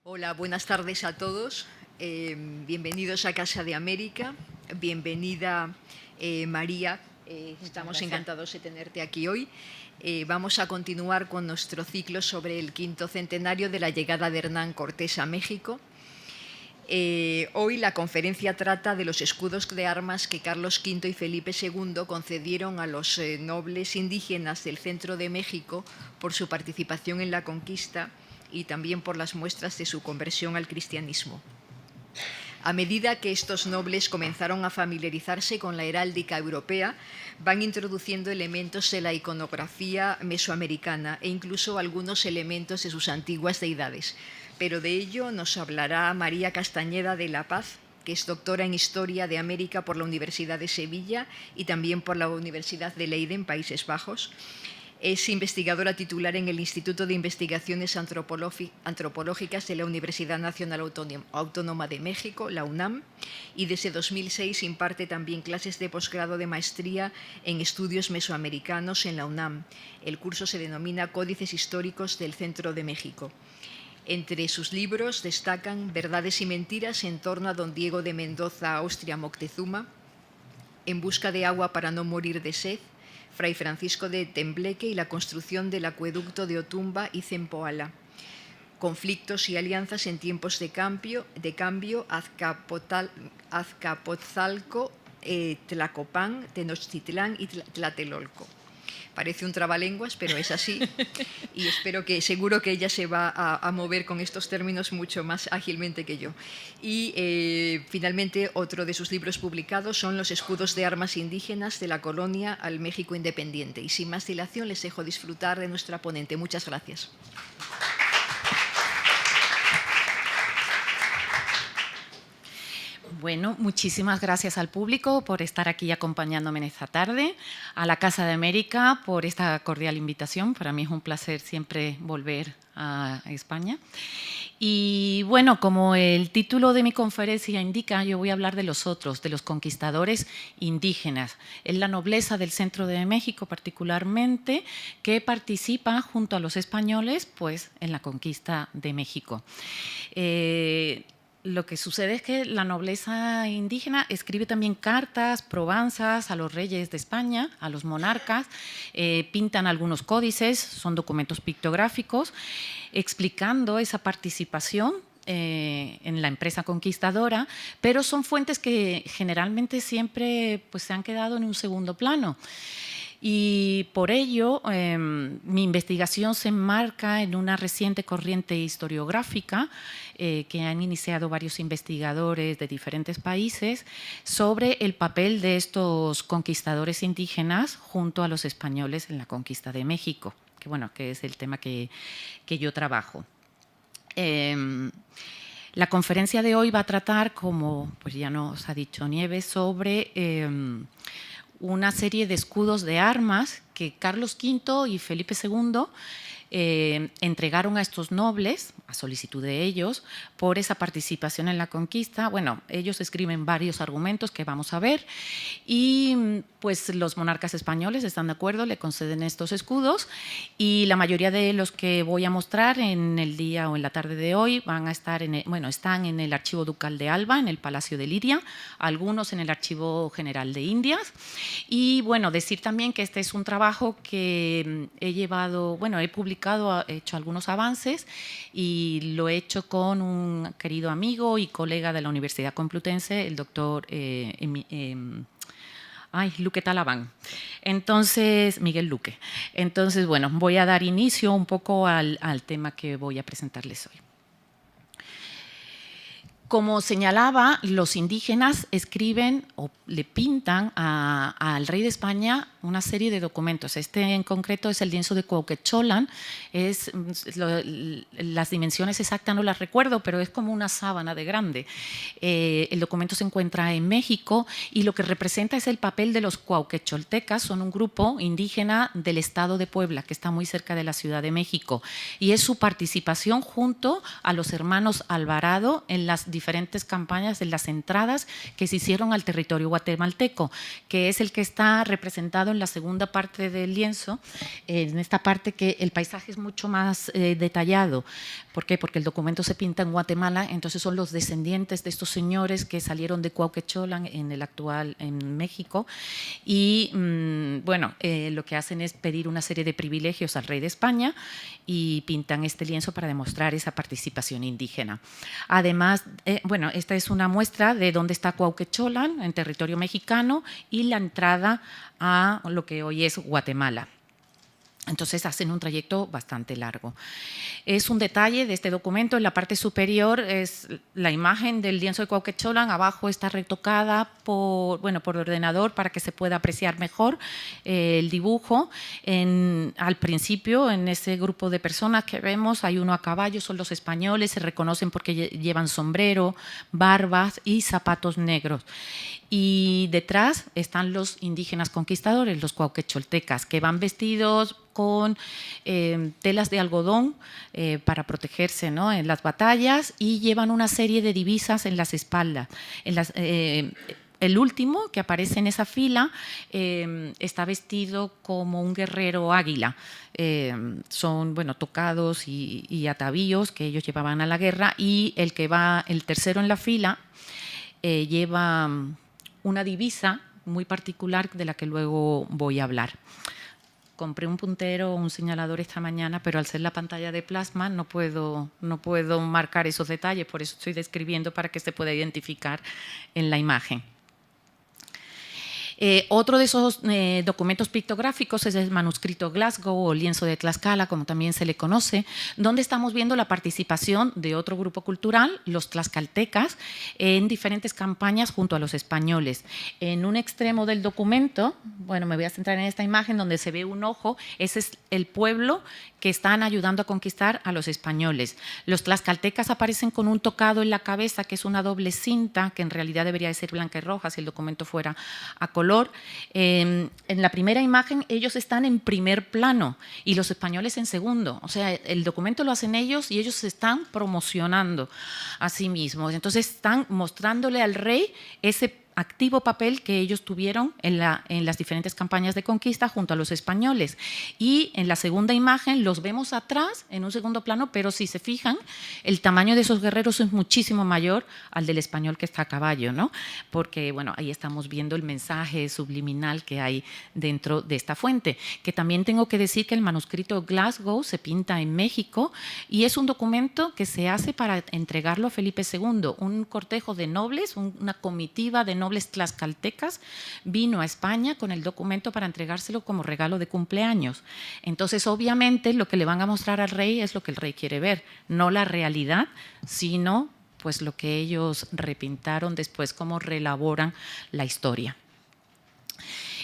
Hola, buenas tardes a todos. Bienvenidos a Casa de América. Bienvenida, María. Estamos encantados de tenerte aquí hoy. Vamos a continuar con nuestro ciclo sobre el 5º centenario de la llegada de Hernán Cortés a México. Hoy la conferencia trata de los escudos de armas que Carlos V y Felipe II concedieron a los nobles indígenas del centro de México por su participación en la conquista y también por las muestras de su conversión al cristianismo. A medida que estos nobles comenzaron a familiarizarse con la heráldica europea, van introduciendo elementos de la iconografía mesoamericana e incluso algunos elementos de sus antiguas deidades. Pero de ello nos hablará María Castañeda de la Paz, que es doctora en Historia de América por la Universidad de Sevilla y también por la Universidad de Leiden, Países Bajos. Es investigadora titular en el Instituto de Investigaciones Antropológicas de la Universidad Nacional Autónoma de México, la UNAM, y desde 2006 imparte también clases de posgrado de maestría en estudios mesoamericanos en la UNAM. El curso se denomina Códices Históricos del Centro de México. Entre sus libros destacan Verdades y Mentiras en torno a don Diego de Mendoza, Austria, Moctezuma, En busca de agua para no morir de sed, Fray Francisco de Tembleque y la construcción del acueducto de Otumba y Zempoala. Conflictos y alianzas en tiempos de cambio, Azcapotzalco, Tlacopan, Tenochtitlán y Tlatelolco. Parece un trabalenguas, pero es así, y seguro que ella se va a mover con estos términos mucho más ágilmente que yo. Y finalmente, otro de sus libros publicados son Los escudos de armas indígenas de la colonia al México independiente. Y sin más dilación, les dejo disfrutar de nuestra ponente. Muchas gracias. Bueno, muchísimas gracias al público por estar aquí acompañándome en esta tarde, a la Casa de América por esta cordial invitación. Para mí es un placer siempre volver a España. Y bueno, como el título de mi conferencia indica, yo voy a hablar de los otros, de los conquistadores indígenas. Es la nobleza del centro de México particularmente que participa junto a los españoles pues, en la conquista de México. Lo que sucede es que la nobleza indígena escribe también cartas, probanzas a los reyes de España, a los monarcas, pintan algunos códices, son documentos pictográficos, explicando esa participación en la empresa conquistadora, pero son fuentes que generalmente siempre pues, se han quedado en un segundo plano. Y por ello, mi investigación se enmarca en una reciente corriente historiográfica que han iniciado varios investigadores de diferentes países sobre el papel de estos conquistadores indígenas junto a los españoles en la conquista de México, que es el tema que yo trabajo. La conferencia de hoy va a tratar, como pues ya nos ha dicho Nieves, sobre una serie de escudos de armas que Carlos V y Felipe II entregaron a estos nobles, a solicitud de ellos, por esa participación en la conquista. Bueno, ellos escriben varios argumentos que vamos a ver y pues los monarcas españoles están de acuerdo, le conceden estos escudos y la mayoría de los que voy a mostrar en el día o en la tarde de hoy van a estar están en el Archivo Ducal de Alba, en el Palacio de Liria, algunos en el Archivo General de Indias. Y bueno, decir también que este es un trabajo que he publicado, he hecho algunos avances y lo he hecho con un querido amigo y colega de la Universidad Complutense, el doctor Luque Talaván. Entonces, Miguel Luque. Entonces, bueno, voy a dar inicio un poco al tema que voy a presentarles hoy. Como señalaba, los indígenas escriben o le pintan al rey de España una serie de documentos. Este en concreto es el lienzo de Cuauhtémoc, las dimensiones exactas no las recuerdo, pero es como una sábana de grande. El documento se encuentra en México y lo que representa es el papel de los cuauhquecholtecas, son un grupo indígena del estado de Puebla, que está muy cerca de la Ciudad de México, y es su participación junto a los hermanos Alvarado en las diferentes diferentes campañas, en las entradas que se hicieron al territorio guatemalteco, que es el que está representado en la segunda parte del lienzo, en esta parte que el paisaje es mucho más detallado. ¿Por qué? Porque el documento se pinta en Guatemala, entonces son los descendientes de estos señores que salieron de Cuauhtémoc en México, y bueno, lo que hacen es pedir una serie de privilegios al rey de España y pintan este lienzo para demostrar esa participación indígena. Además, bueno, esta es una muestra de dónde está Cuauhtémoc en territorio mexicano y la entrada a lo que hoy es Guatemala. Entonces hacen un trayecto bastante largo. Es un detalle de este documento, en la parte superior es la imagen del lienzo de Cuauhtémoc, abajo está retocada por ordenador para que se pueda apreciar mejor el dibujo. Al principio, en ese grupo de personas que vemos, hay uno a caballo, son los españoles, se reconocen porque llevan sombrero, barbas y zapatos negros. Y detrás están los indígenas conquistadores, los cuauhquecholtecas, que van vestidos con telas de algodón para protegerse, ¿no?, en las batallas, y llevan una serie de divisas en las espaldas. El último que aparece en esa fila está vestido como un guerrero águila. Son tocados y atavíos que ellos llevaban a la guerra, y el tercero en la fila lleva una divisa muy particular de la que luego voy a hablar. Compré un puntero o un señalador esta mañana, pero al ser la pantalla de plasma no puedo marcar esos detalles, por eso estoy describiendo para que se pueda identificar en la imagen. Otro de esos documentos pictográficos es el manuscrito Glasgow o lienzo de Tlaxcala, como también se le conoce, donde estamos viendo la participación de otro grupo cultural, los tlaxcaltecas, en diferentes campañas junto a los españoles. En un extremo del documento, bueno, me voy a centrar en esta imagen donde se ve un ojo, ese es el pueblo que están ayudando a conquistar a los españoles. Los tlaxcaltecas aparecen con un tocado en la cabeza, que es una doble cinta, que en realidad debería de ser blanca y roja si el documento fuera a color. En la primera imagen ellos están en primer plano y los españoles en segundo. O sea, el documento lo hacen ellos y ellos se están promocionando a sí mismos. Entonces están mostrándole al rey ese activo papel que ellos tuvieron en las diferentes campañas de conquista junto a los españoles. Y en la segunda imagen los vemos atrás, en un segundo plano, pero si se fijan, el tamaño de esos guerreros es muchísimo mayor al del español que está a caballo, ¿no? Porque, bueno, ahí estamos viendo el mensaje subliminal que hay dentro de esta fuente. Que también tengo que decir que el manuscrito Glasgow se pinta en México y es un documento que se hace para entregarlo a Felipe II. Un cortejo de nobles, una comitiva de nobles tlaxcaltecas vino a España con el documento para entregárselo como regalo de cumpleaños. Entonces, obviamente, lo que le van a mostrar al rey es lo que el rey quiere ver, no la realidad, sino pues lo que ellos repintaron después, cómo reelaboran la historia.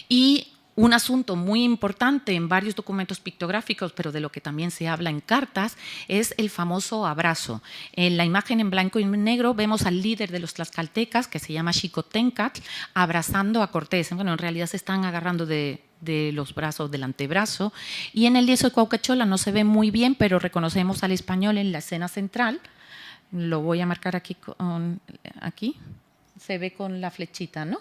Y un asunto muy importante en varios documentos pictográficos, pero de lo que también se habla en cartas, es el famoso abrazo. En la imagen en blanco y negro vemos al líder de los tlaxcaltecas, que se llama Xicoténcatl, abrazando a Cortés. Bueno, en realidad se están agarrando de los brazos, del antebrazo. Y en el lienzo de Cuauhtémoc no se ve muy bien, pero reconocemos al español en la escena central. Lo voy a marcar aquí. Aquí se ve con la flechita, ¿no?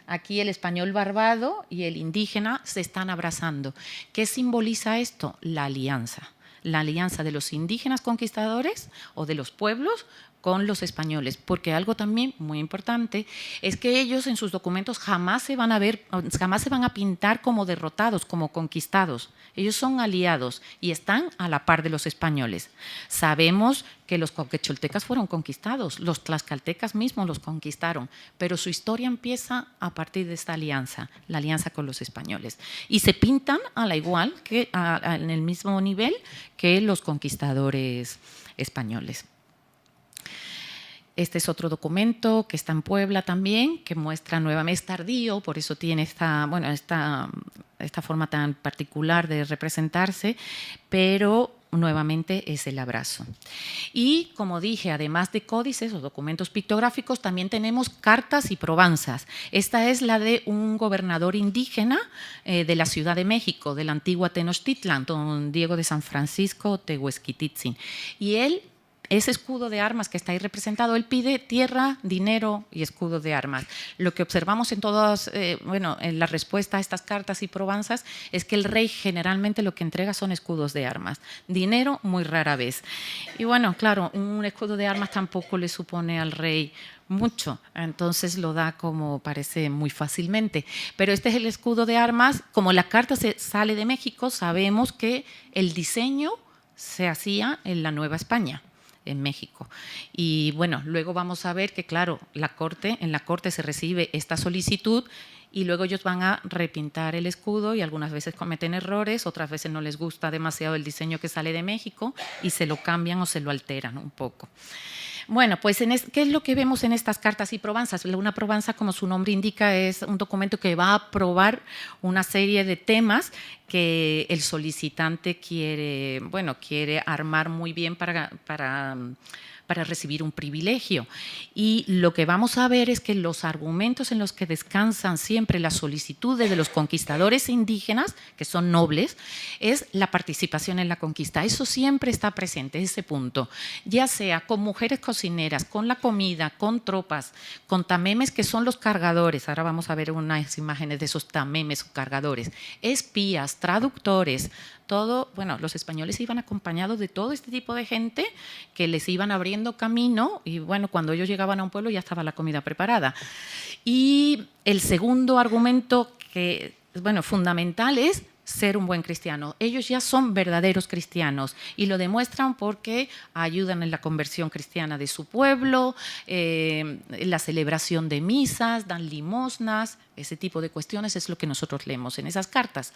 Aquí el español barbado y el indígena se están abrazando. ¿Qué simboliza esto? La alianza de los indígenas conquistadores o de los pueblos con los españoles, porque algo también muy importante es que ellos en sus documentos jamás se van a pintar como derrotados, como conquistados. Ellos son aliados y están a la par de los españoles. Sabemos que los cuauhquecholtecas fueron conquistados, los tlaxcaltecas mismos los conquistaron, pero su historia empieza a partir de esta alianza, la alianza con los españoles. Y se pintan a la igual, en el mismo nivel que los conquistadores españoles. Este es otro documento que está en Puebla también, que muestra nuevamente, es tardío, por eso tiene esta forma tan particular de representarse, pero nuevamente es el abrazo. Y como dije, además de códices o documentos pictográficos, también tenemos cartas y probanzas. Esta es la de un gobernador indígena de la Ciudad de México, de la antigua Tenochtitlan, don Diego de San Francisco Tehuesquitítzin. Y él ese escudo de armas que está ahí representado, él pide tierra, dinero y escudo de armas. Lo que observamos en todas, en la respuesta a estas cartas y probanzas es que el rey generalmente lo que entrega son escudos de armas. Dinero muy rara vez. Y bueno, claro, un escudo de armas tampoco le supone al rey mucho, entonces lo da como parece muy fácilmente. Pero este es el escudo de armas. Como la carta sale de México, sabemos que el diseño se hacía en la Nueva España, en México. Y bueno, luego vamos a ver que, claro, en la corte se recibe esta solicitud y luego ellos van a repintar el escudo y algunas veces cometen errores, otras veces no les gusta demasiado el diseño que sale de México y se lo cambian o se lo alteran un poco. Bueno, pues ¿qué es lo que vemos en estas cartas y probanzas? Una probanza, como su nombre indica, es un documento que va a aprobar una serie de temas que el solicitante quiere armar muy bien para recibir un privilegio. Y lo que vamos a ver es que los argumentos en los que descansan siempre las solicitudes de los conquistadores indígenas, que son nobles, es la participación en la conquista. Eso siempre está presente, ese punto. Ya sea con mujeres cocineras, con la comida, con tropas, con tamemes, que son los cargadores. Ahora vamos a ver unas imágenes de esos tamemes o cargadores. Espías, traductores, todo, bueno, los españoles iban acompañados de todo este tipo de gente que les iban abriendo camino y bueno, cuando ellos llegaban a un pueblo ya estaba la comida preparada. Y el segundo argumento que, bueno, fundamental es ser un buen cristiano. Ellos ya son verdaderos cristianos y lo demuestran porque ayudan en la conversión cristiana de su pueblo, en la celebración de misas, dan limosnas, ese tipo de cuestiones es lo que nosotros leemos en esas cartas.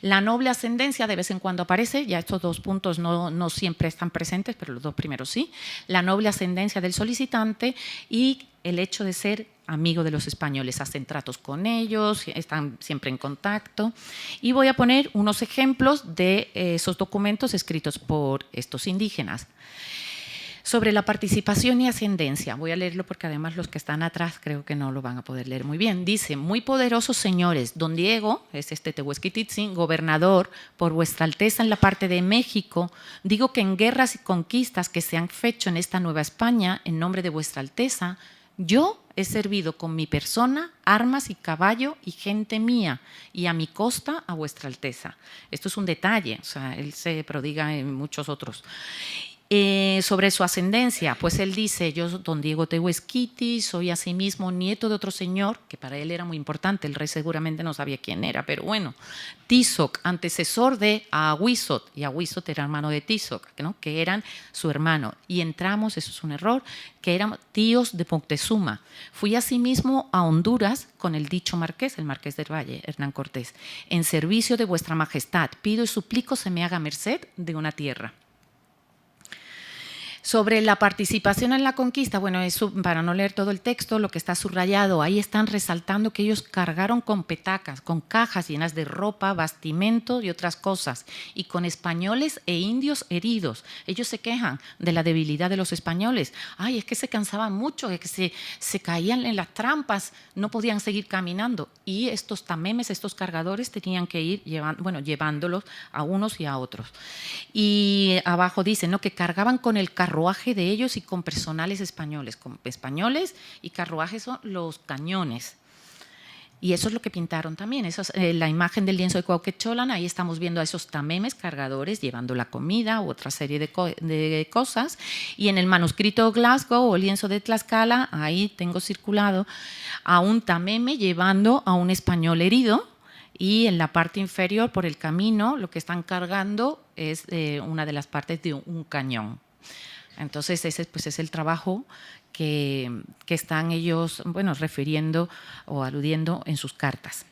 La noble ascendencia de vez en cuando aparece, ya estos dos puntos no siempre están presentes, pero los dos primeros sí. La noble ascendencia del solicitante y el hecho de ser amigo de los españoles, hacen tratos con ellos, están siempre en contacto. Y voy a poner unos ejemplos de esos documentos escritos por estos indígenas. Sobre la participación y ascendencia, voy a leerlo porque además los que están atrás creo que no lo van a poder leer muy bien. Dice: muy poderosos señores, don Diego, es este Tehuesquitichin, gobernador por vuestra alteza en la parte de México, digo que en guerras y conquistas que se han hecho en esta Nueva España, en nombre de vuestra alteza, yo he servido con mi persona, armas y caballo y gente mía, y a mi costa a vuestra alteza. Esto es un detalle, o sea, él se prodiga en muchos otros. Sobre su ascendencia, pues él dice: yo, don Diego Tehuesquiti, soy asimismo nieto de otro señor, que para él era muy importante, el rey seguramente no sabía quién era, pero bueno, Tizoc, antecesor de Ahuizot, y Ahuizot era hermano de Tizoc, ¿no? Que eran su hermano, y entramos, eso es un error, que eran tíos de Moctezuma. Fui asimismo a Honduras con el dicho marqués, el marqués del Valle, Hernán Cortés, en servicio de vuestra majestad, pido y suplico se me haga merced de una tierra. Sobre la participación en la conquista, bueno, eso, para no leer todo el texto, lo que está subrayado, ahí están resaltando que ellos cargaron con petacas, con cajas llenas de ropa, bastimento y otras cosas, y con españoles e indios heridos. Ellos se quejan de la debilidad de los españoles. Ay, es que se cansaban mucho, es que se caían en las trampas, no podían seguir caminando. Y estos tamemes, estos cargadores, tenían que ir llevándolos a unos y a otros. Y abajo dice, ¿no?, que cargaban con el carruaje de ellos y con personales españoles y carruajes son los cañones. Y eso es lo que pintaron también. Eso es, la imagen del lienzo de Cuauhtémoc, ahí estamos viendo a esos tamemes cargadores llevando la comida u otra serie de cosas. Y en el manuscrito Glasgow o lienzo de Tlaxcala, ahí tengo circulado a un tameme llevando a un español herido. Y en la parte inferior, por el camino, lo que están cargando es una de las partes de un cañón. Entonces, ese pues, es el trabajo que están ellos refiriendo o aludiendo en sus cartas.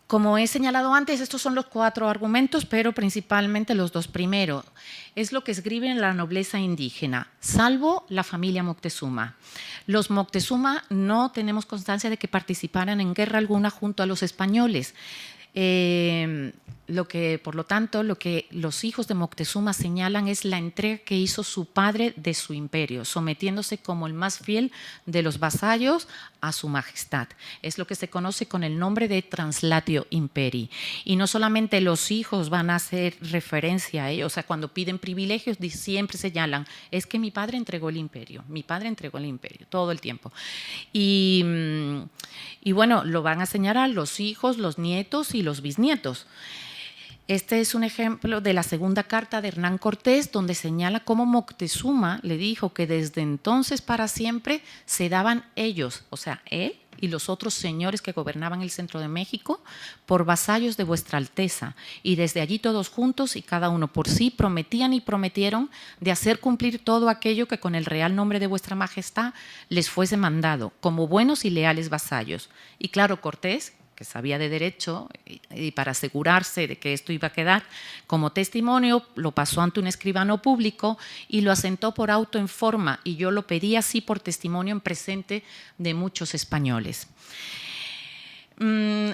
Como he señalado antes, estos son los 4 argumentos, pero principalmente los 2 primeros. Es lo que escriben la nobleza indígena, salvo la familia Moctezuma. Los Moctezuma no tenemos constancia de que participaran en guerra alguna junto a los españoles. por lo tanto, lo que los hijos de Moctezuma señalan es la entrega que hizo su padre de su imperio, sometiéndose como el más fiel de los vasallos a su majestad. Es lo que se conoce con el nombre de Translatio Imperii. Y no solamente los hijos van a hacer referencia a ello, o sea, cuando piden privilegios siempre señalan, es que mi padre entregó el imperio, todo el tiempo. Y bueno, lo van a señalar los hijos, los nietos y los bisnietos. Este es un ejemplo de la segunda carta de Hernán Cortés, donde señala cómo Moctezuma le dijo que desde entonces para siempre se daban ellos, o sea, él y los otros señores que gobernaban el centro de México, por vasallos de vuestra Alteza, y desde allí todos juntos y cada uno por sí prometían y prometieron de hacer cumplir todo aquello que con el real nombre de vuestra Majestad les fuese mandado, como buenos y leales vasallos. Y claro, Cortés, que sabía de derecho, y para asegurarse de que esto iba a quedar como testimonio, lo pasó ante un escribano público y lo asentó por auto en forma, y yo lo pedí así por testimonio en presente de muchos españoles.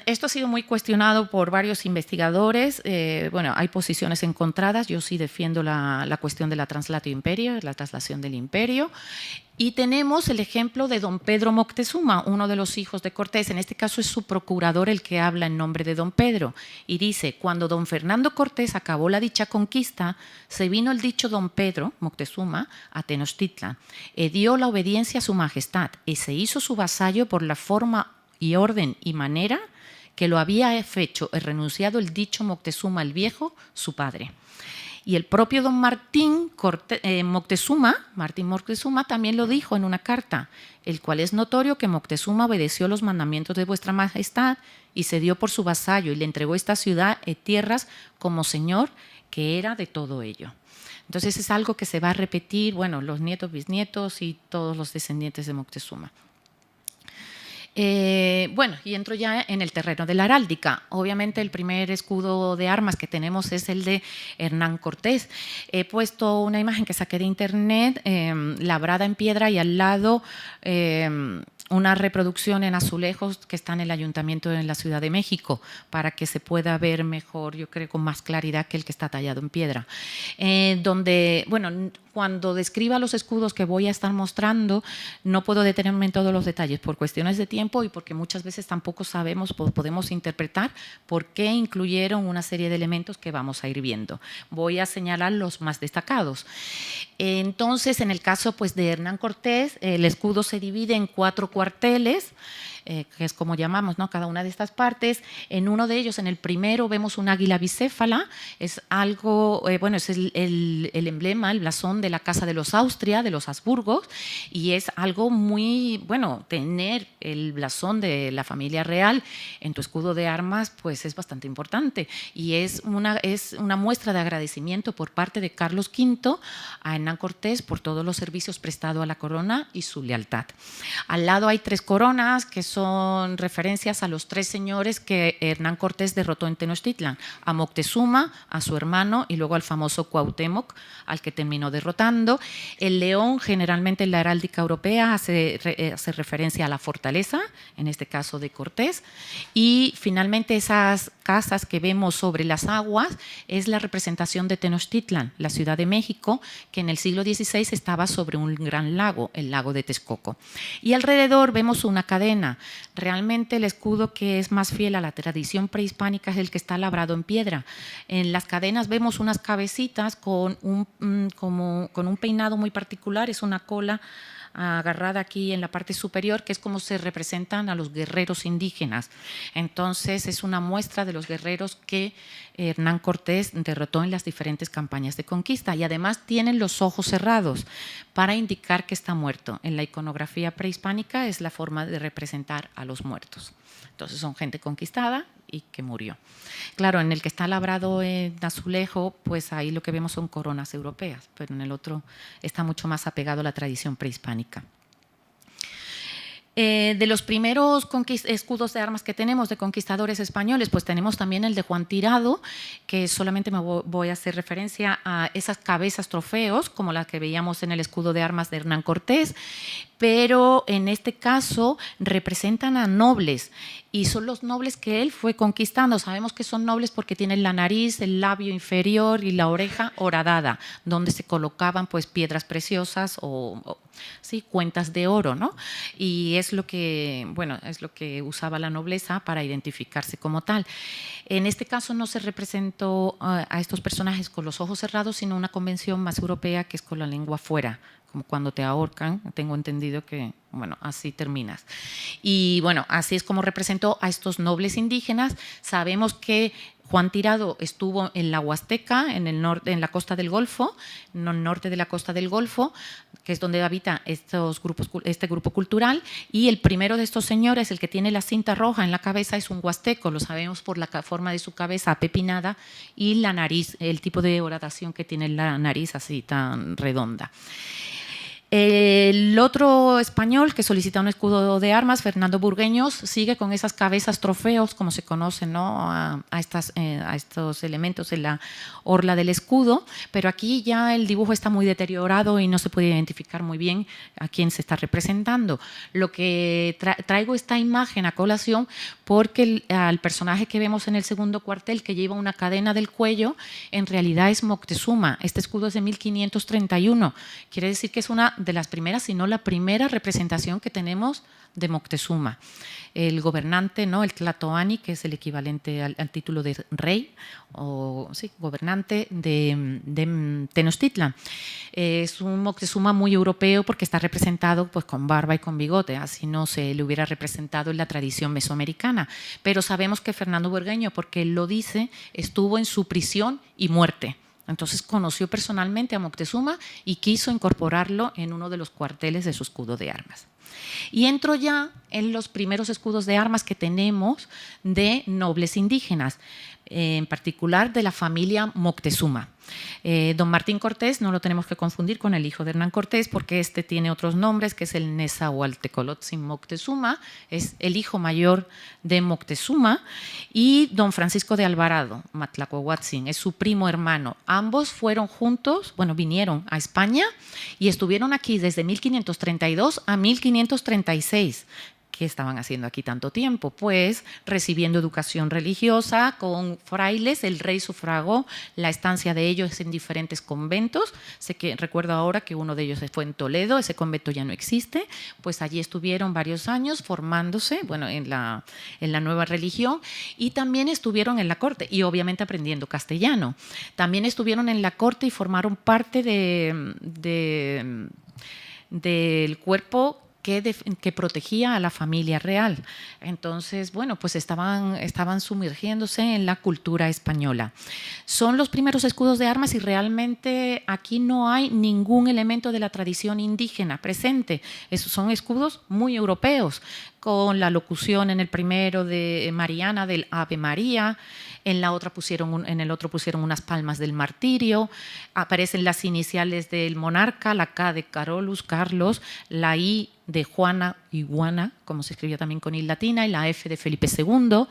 Esto ha sido muy cuestionado por varios investigadores. Bueno, hay posiciones encontradas. Yo sí defiendo la cuestión de la Translatio Imperii, la traslación del imperio. Y tenemos el ejemplo de don Pedro Moctezuma, uno de los hijos de Cortés. En este caso es su procurador el que habla en nombre de don Pedro. Y dice, cuando don Fernando Cortés acabó la dicha conquista, se vino el dicho don Pedro Moctezuma a Tenochtitlan, dio la obediencia a su majestad y se hizo su vasallo por la forma y orden y manera que lo había hecho y renunciado el dicho Moctezuma el Viejo, su padre. Y el propio don Martín Moctezuma también lo dijo en una carta, el cual es notorio que Moctezuma obedeció los mandamientos de vuestra Majestad y se dio por su vasallo y le entregó esta ciudad y tierras como señor que era de todo ello. Entonces es algo que se va a repetir, bueno, los nietos, bisnietos y todos los descendientes de Moctezuma. Bueno, y entro ya en el terreno de la heráldica. Obviamente el primer escudo de armas que tenemos es el de Hernán Cortés. He puesto una imagen que saqué de internet, labrada en piedra, y al lado una reproducción en azulejos que está en el Ayuntamiento en la Ciudad de México, para que se pueda ver mejor, yo creo, con más claridad que el que está tallado en piedra. Donde, bueno, cuando describa los escudos que voy a estar mostrando, no puedo detenerme en todos los detalles por cuestiones de tiempo y porque muchas veces tampoco sabemos, podemos interpretar por qué incluyeron una serie de elementos que vamos a ir viendo. Voy a señalar los más destacados. Entonces, en el caso pues, de Hernán Cortés, el escudo se divide en 4 cuarteles, que es como llamamos, ¿no?, cada una de estas partes. En uno de ellos, en el primero, vemos un águila bicéfala. Es algo, bueno, es el emblema, el blasón de la Casa de los Austria, de los Habsburgos, y es algo muy, bueno, tener el blasón de la familia real en tu escudo de armas, pues es bastante importante, y es una muestra de agradecimiento por parte de Carlos V a Hernán Cortés por todos los servicios prestados a la corona y su lealtad. Al lado hay 3 coronas que son referencias a los 3 señores que Hernán Cortés derrotó en Tenochtitlan, a Moctezuma, a su hermano y luego al famoso Cuauhtémoc, al que terminó derrotando. El león, generalmente en la heráldica europea, hace referencia a la fortaleza, en este caso de Cortés, y finalmente esas casas que vemos sobre las aguas es la representación de Tenochtitlan, la Ciudad de México, que en el siglo XVI estaba sobre un gran lago, el lago de Texcoco. Y alrededor vemos una cadena. Realmente el escudo que es más fiel a la tradición prehispánica es el que está labrado en piedra. En las cadenas vemos unas cabecitas con un peinado muy particular, es una cola agarrada aquí en la parte superior, que es como se representan a los guerreros indígenas. Entonces es una muestra de los guerreros que Hernán Cortés derrotó en las diferentes campañas de conquista, y además tienen los ojos cerrados para indicar que está muerto. En la iconografía prehispánica es la forma de representar a los muertos. Entonces son gente conquistada y que murió. Claro, en el que está labrado en azulejo, pues ahí lo que vemos son coronas europeas, pero en el otro está mucho más apegado a la tradición prehispánica. De los primeros escudos de armas que tenemos de conquistadores españoles, pues tenemos también el de Juan Tirado, que solamente me voy a hacer referencia a esas cabezas trofeos, como las que veíamos en el escudo de armas de Hernán Cortés, pero en este caso representan a nobles y son los nobles que él fue conquistando. Sabemos que son nobles porque tienen la nariz, el labio inferior y la oreja horadada, donde se colocaban pues piedras preciosas o sí, cuentas de oro, ¿no? Y es lo que, bueno, es lo que usaba la nobleza para identificarse como tal. En este caso no se representó a estos personajes con los ojos cerrados, sino una convención más europea que es con la lengua fuera, como cuando te ahorcan, tengo entendido que, bueno, así terminas. Y bueno, así es como representó a estos nobles indígenas. Sabemos que Juan Tirado estuvo en la Huasteca, en el norte, en la costa del Golfo, en el norte de la costa del Golfo, que es donde habita este grupo cultural, y el primero de estos señores, el que tiene la cinta roja en la cabeza, es un huasteco, lo sabemos por la forma de su cabeza apepinada y la nariz, el tipo de horadación que tiene la nariz así tan redonda. El otro español que solicita un escudo de armas, Fernando Burgueños, sigue con esas cabezas trofeos, como se conocen, ¿no? a estos elementos en la orla del escudo, pero aquí ya el dibujo está muy deteriorado y no se puede identificar muy bien a quién se está representando. Lo que traigo esta imagen a colación porque al personaje que vemos en el segundo cuartel, que lleva una cadena del cuello, en realidad es Moctezuma. Este escudo es de 1531, quiere decir que es una de las primeras, si no la primera representación que tenemos de Moctezuma, el gobernante, ¿no? El Tlatoani, que es el equivalente al título de rey o sí, gobernante de Tenochtitlan. Es un Moctezuma muy europeo porque está representado pues, con barba y con bigote, así no se le hubiera representado en la tradición mesoamericana. Pero sabemos que Fernando Burgueño, porque él lo dice, estuvo en su prisión y muerte. Entonces conoció personalmente a Moctezuma y quiso incorporarlo en uno de los cuarteles de su escudo de armas. Y entro ya en los primeros escudos de armas que tenemos de nobles indígenas, en particular de la familia Moctezuma. Don Martín Cortés no lo tenemos que confundir con el hijo de Hernán Cortés porque este tiene otros nombres, que es el Nezahualtecolotzin Moctezuma, es el hijo mayor de Moctezuma, y don Francisco de Alvarado, Matlacuahuatzin, es su primo hermano. Ambos fueron juntos, bueno, vinieron a España y estuvieron aquí desde 1532 a 1536. ¿Qué estaban haciendo aquí tanto tiempo? Pues recibiendo educación religiosa con frailes. El rey sufragó la estancia de ellos en diferentes conventos. Sé que recuerdo ahora que uno de ellos fue en Toledo, ese convento ya no existe. Pues allí estuvieron varios años formándose, bueno, en la nueva religión, y también estuvieron en la corte y obviamente aprendiendo castellano. También estuvieron en la corte y formaron parte del cuerpo que protegía a la familia real. Entonces, bueno, pues estaban sumergiéndose en la cultura española. Son los primeros escudos de armas y realmente aquí no hay ningún elemento de la tradición indígena presente. Son escudos muy europeos, con la locución en el primero de Mariana del Ave María, en el otro pusieron unas palmas del martirio, aparecen las iniciales del monarca, la K de Carolus, Carlos, la I de Juana, Iguana, como se escribía también con I latina, y la F de Felipe II,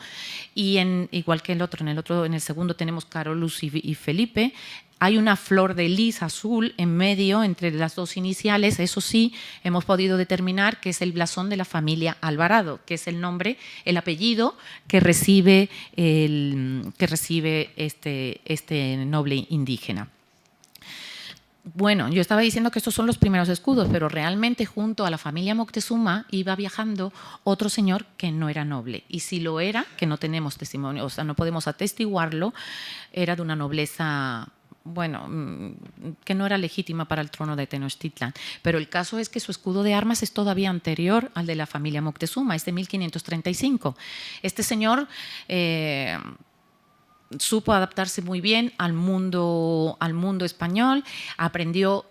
y igual que en el segundo tenemos Carolus y Felipe. Hay una flor de lis azul en medio entre las dos iniciales. Eso sí, hemos podido determinar que es el blasón de la familia Alvarado, que es el nombre, el apellido que recibe este noble indígena. Bueno, yo estaba diciendo que estos son los primeros escudos, pero realmente junto a la familia Moctezuma iba viajando otro señor que no era noble. Y si lo era, que no tenemos testimonio, o sea, no podemos atestiguarlo, era de una nobleza, bueno, que no era legítima para el trono de Tenochtitlan. Pero el caso es que su escudo de armas es todavía anterior al de la familia Moctezuma, es de 1535. Este señor supo adaptarse muy bien al mundo español, aprendió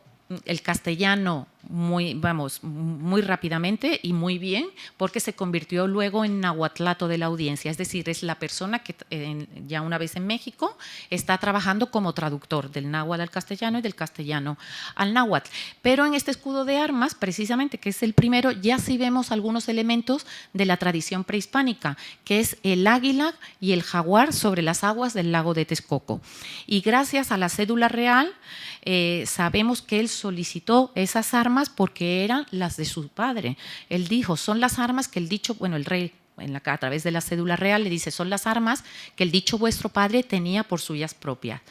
el castellano muy rápidamente y muy bien, porque se convirtió luego en nahuatlato de la audiencia, es decir, es la persona que ya una vez en México está trabajando como traductor del náhuatl al castellano y del castellano al náhuatl. Pero en este escudo de armas, precisamente, que es el primero, ya sí vemos algunos elementos de la tradición prehispánica, que es el águila y el jaguar sobre las aguas del lago de Texcoco. Y gracias a la cédula real sabemos que él solicitó esas armas armas porque eran las de su padre. Él dijo, son las armas que el dicho, bueno, el rey a través de la cédula real le dice, son las armas que el dicho vuestro padre tenía por suyas propias.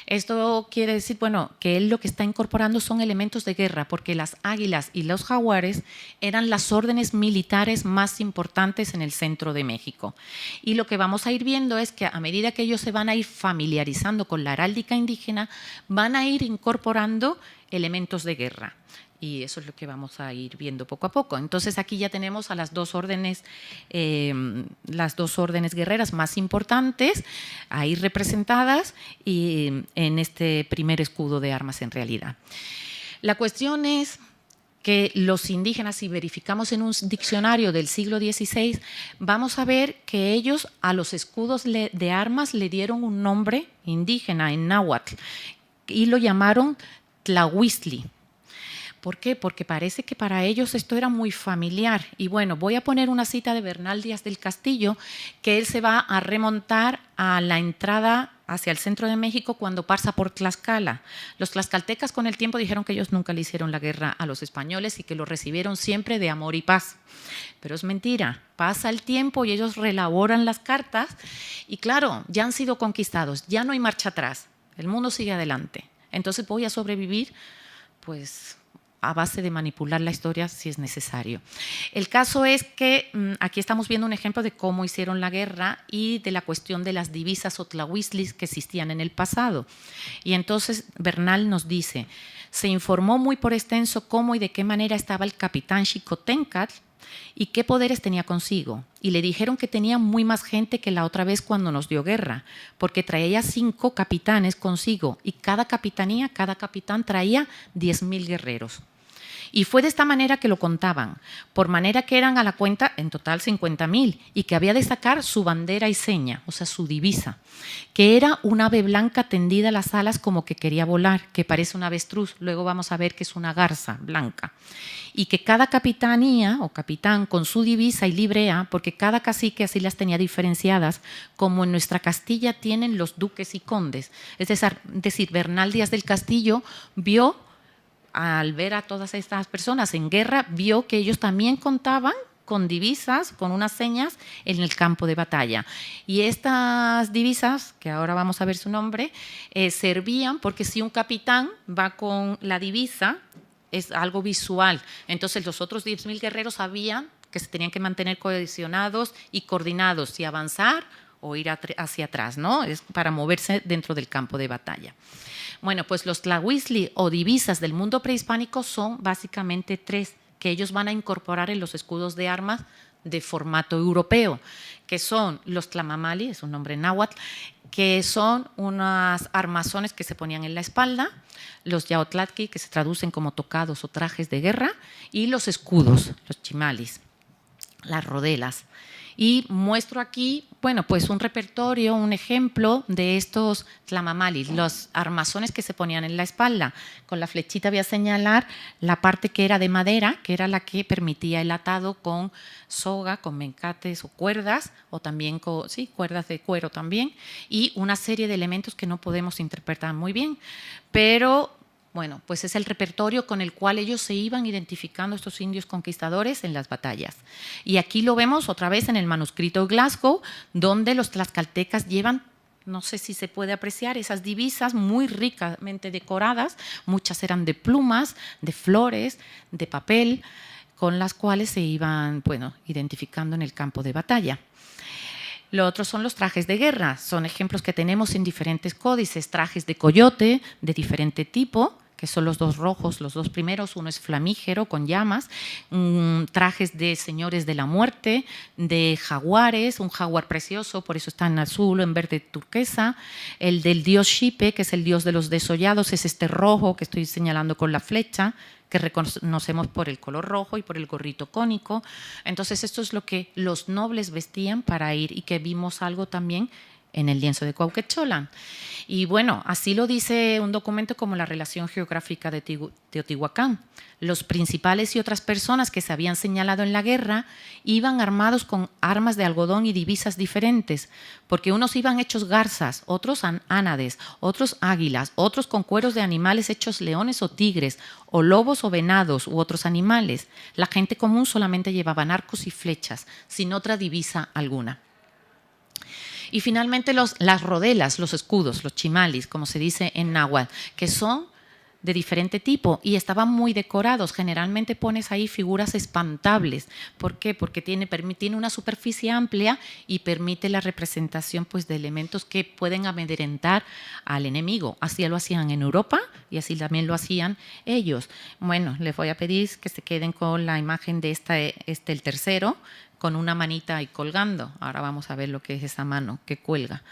Esto quiere decir, bueno, que él lo que está incorporando son elementos de guerra, porque las águilas y los jaguares eran las órdenes militares más importantes en el centro de México. Y lo que vamos a ir viendo es que a medida que ellos se van a ir familiarizando con la heráldica indígena, van a ir incorporando elementos de guerra. Y eso es lo que vamos a ir viendo poco a poco. Entonces aquí ya tenemos a las dos órdenes guerreras más importantes ahí representadas y en este primer escudo de armas en realidad. La cuestión es que los indígenas, si verificamos en un diccionario del siglo XVI, vamos a ver que ellos a los escudos de armas le dieron un nombre indígena en náhuatl y lo llamaron tlahuistli. ¿Por qué? Porque parece que para ellos esto era muy familiar. Y bueno, voy a poner una cita de Bernal Díaz del Castillo, que él se va a remontar a la entrada hacia el centro de México cuando pasa por Tlaxcala. Los tlaxcaltecas con el tiempo dijeron que ellos nunca le hicieron la guerra a los españoles y que lo recibieron siempre de amor y paz. Pero es mentira, pasa el tiempo y ellos reelaboran las cartas y claro, ya han sido conquistados, ya no hay marcha atrás, el mundo sigue adelante. Entonces voy a sobrevivir, pues, a base de manipular la historia si es necesario. El caso es que aquí estamos viendo un ejemplo de cómo hicieron la guerra y de la cuestión de las divisas o tlahuistlis que existían en el pasado. Y entonces Bernal nos dice, se informó muy por extenso cómo y de qué manera estaba el capitán Xicoténcatl y qué poderes tenía consigo. Y le dijeron que tenía muy más gente que la otra vez cuando nos dio guerra, porque traía 5 capitanes consigo y cada capitanía, cada capitán traía 10.000 guerreros. Y fue de esta manera que lo contaban, por manera que eran a la cuenta en total 50.000 y que había de sacar su bandera y seña, o sea, su divisa, que era un ave blanca tendida a las alas como que quería volar, que parece un avestruz, luego vamos a ver que es una garza blanca. Y que cada capitanía o capitán con su divisa y librea, porque cada cacique así las tenía diferenciadas, como en nuestra Castilla tienen los duques y condes. Es decir, Bernal Díaz del Castillo vio, al ver a todas estas personas en guerra, vio que ellos también contaban con divisas, con unas señas en el campo de batalla. Y estas divisas, que ahora vamos a ver su nombre, servían porque si un capitán va con la divisa, es algo visual. Entonces los otros 10.000 guerreros sabían que se tenían que mantener cohesionados y coordinados, si avanzar o ir hacia atrás, ¿no? Es para moverse dentro del campo de batalla. Bueno, pues los tlahuistli o divisas del mundo prehispánico son básicamente 3 que ellos van a incorporar en los escudos de armas de formato europeo, que son los tlamamali, es un nombre náhuatl, que son unas armazones que se ponían en la espalda, los yaotlatki, que se traducen como tocados o trajes de guerra, y los escudos, los chimalis, las rodelas. Y muestro aquí, bueno, pues un repertorio, un ejemplo de estos tlamamalis, los armazones que se ponían en la espalda. Con la flechita voy a señalar la parte que era de madera, que era la que permitía el atado con soga, con mencates o cuerdas, o también con cuerdas de cuero también, y una serie de elementos que no podemos interpretar muy bien, pero bueno, pues es el repertorio con el cual ellos se iban identificando, estos indios conquistadores, en las batallas. Y aquí lo vemos otra vez en el manuscrito Glasgow, donde los tlaxcaltecas llevan, no sé si se puede apreciar, esas divisas muy ricamente decoradas, muchas eran de plumas, de flores, de papel, con las cuales se iban, bueno, identificando en el campo de batalla. Lo otro son los trajes de guerra, son ejemplos que tenemos en diferentes códices, trajes de coyote de diferente tipo, que son los 2 rojos, los 2 primeros, uno es flamígero con llamas, trajes de señores de la muerte, de jaguares, un jaguar precioso, por eso está en azul o en verde turquesa, el del dios Xipe, que es el dios de los desollados, es este rojo que estoy señalando con la flecha, que reconocemos por el color rojo y por el gorrito cónico. Entonces esto es lo que los nobles vestían para ir y que vimos algo también en el lienzo de Cuauhtémoc. Y bueno, así lo dice un documento como la Relación Geográfica de Teotihuacán. Los principales y otras personas que se habían señalado en la guerra iban armados con armas de algodón y divisas diferentes, porque unos iban hechos garzas, otros ánades, otros águilas, otros con cueros de animales hechos leones o tigres, o lobos o venados u otros animales. La gente común solamente llevaba arcos y flechas, sin otra divisa alguna. Y finalmente las rodelas, los escudos, los chimalis, como se dice en náhuatl, que son de diferente tipo y estaban muy decorados. Generalmente pones ahí figuras espantables. ¿Por qué? Porque tiene una superficie amplia y permite la representación, pues, de elementos que pueden amedrentar al enemigo. Así lo hacían en Europa y así también lo hacían ellos. Bueno, les voy a pedir que se queden con la imagen de el tercero, con una manita ahí colgando. Ahora vamos a ver lo que es esa mano que cuelga.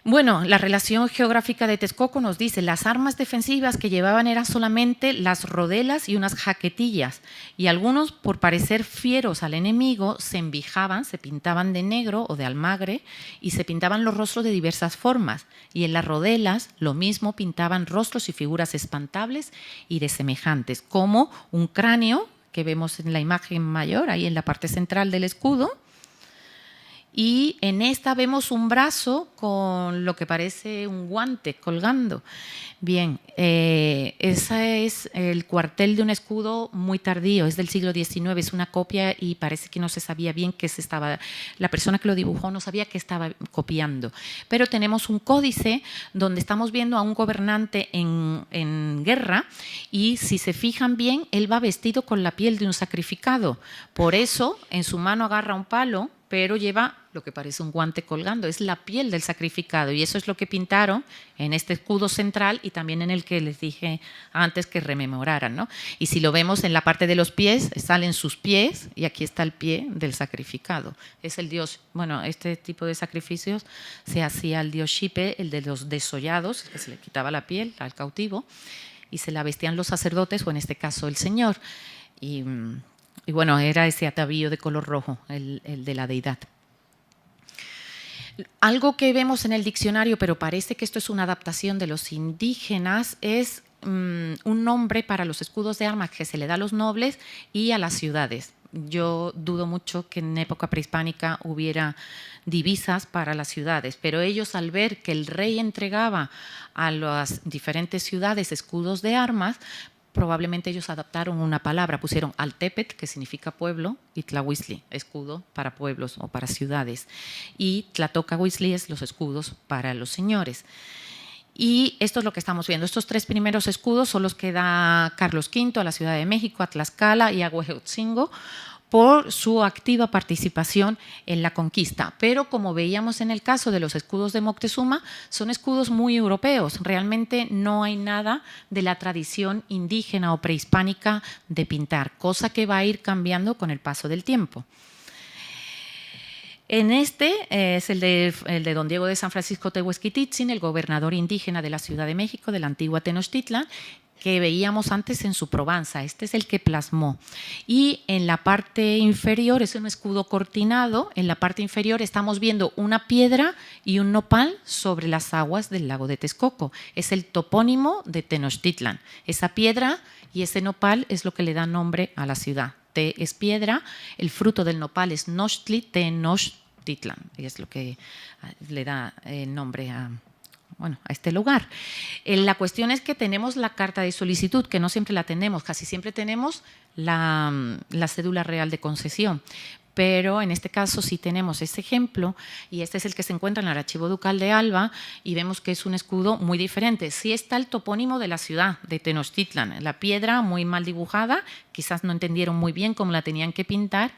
Bueno, la Relación Geográfica de Texcoco nos dice las armas defensivas que llevaban eran solamente las rodelas y unas jaquetillas, y algunos, por parecer fieros al enemigo, se envijaban, se pintaban de negro o de almagre y se pintaban los rostros de diversas formas, y en las rodelas lo mismo, pintaban rostros y figuras espantables y desemejantes, como un cráneo que vemos en la imagen mayor, ahí en la parte central del escudo. Y en esta vemos un brazo con lo que parece un guante colgando. Bien, ese es el cuartel de un escudo muy tardío, es del siglo XIX, es una copia y parece que no se sabía bien qué se estaba, la persona que lo dibujó no sabía qué estaba copiando. Pero tenemos un códice donde estamos viendo a un gobernante en guerra y si se fijan bien, él va vestido con la piel de un sacrificado. Por eso, en su mano agarra un palo, pero lleva lo que parece un guante colgando, es la piel del sacrificado, y eso es lo que pintaron en este escudo central y también en el que les dije antes que rememoraran, ¿no? Y si lo vemos en la parte de los pies, salen sus pies y aquí está el pie del sacrificado. Es el dios, bueno, este tipo de sacrificios se hacía al dios Xipe, el de los desollados, que se le quitaba la piel al cautivo y se la vestían los sacerdotes o en este caso el señor. Y bueno, era ese atavío de color rojo, el de la deidad. Algo que vemos en el diccionario, pero parece que esto es una adaptación de los indígenas, es un nombre para los escudos de armas que se le da a los nobles y a las ciudades. Yo dudo mucho que en época prehispánica hubiera divisas para las ciudades, pero ellos, al ver que el rey entregaba a las diferentes ciudades escudos de armas, probablemente ellos adaptaron una palabra, pusieron Altepet, que significa pueblo, y Tlahuizli, escudo para pueblos o para ciudades, y Tlatocahuizli es los escudos para los señores. Y esto es lo que estamos viendo. Estos tres primeros escudos son los que da Carlos V a la Ciudad de México, a Tlaxcala y a Huehuetzingo, por su activa participación en la conquista. Pero como veíamos en el caso de los escudos de Moctezuma, son escudos muy europeos. Realmente no hay nada de la tradición indígena o prehispánica de pintar, cosa que va a ir cambiando con el paso del tiempo. En este es el de don Diego de San Francisco Tehuesquitichin, el gobernador indígena de la Ciudad de México, de la antigua Tenochtitlan, que veíamos antes en su Provenza. Este es el que plasmó. Y en la parte inferior es un escudo cortinado. En la parte inferior estamos viendo una piedra y un nopal sobre las aguas del lago de Texcoco. Es el topónimo de Tenochtitlan. Esa piedra y ese nopal es lo que le da nombre a la ciudad. Te es piedra, el fruto del nopal es Nochtli, Tenochtitlan, y es lo que le da el nombre a este lugar. La cuestión es que tenemos la carta de solicitud, que no siempre la tenemos, casi siempre tenemos la cédula real de concesión. Pero en este caso sí tenemos ese ejemplo y este es el que se encuentra en el Archivo Ducal de Alba y vemos que es un escudo muy diferente. Sí está el topónimo de la ciudad de Tenochtitlan, la piedra muy mal dibujada, quizás no entendieron muy bien cómo la tenían que pintar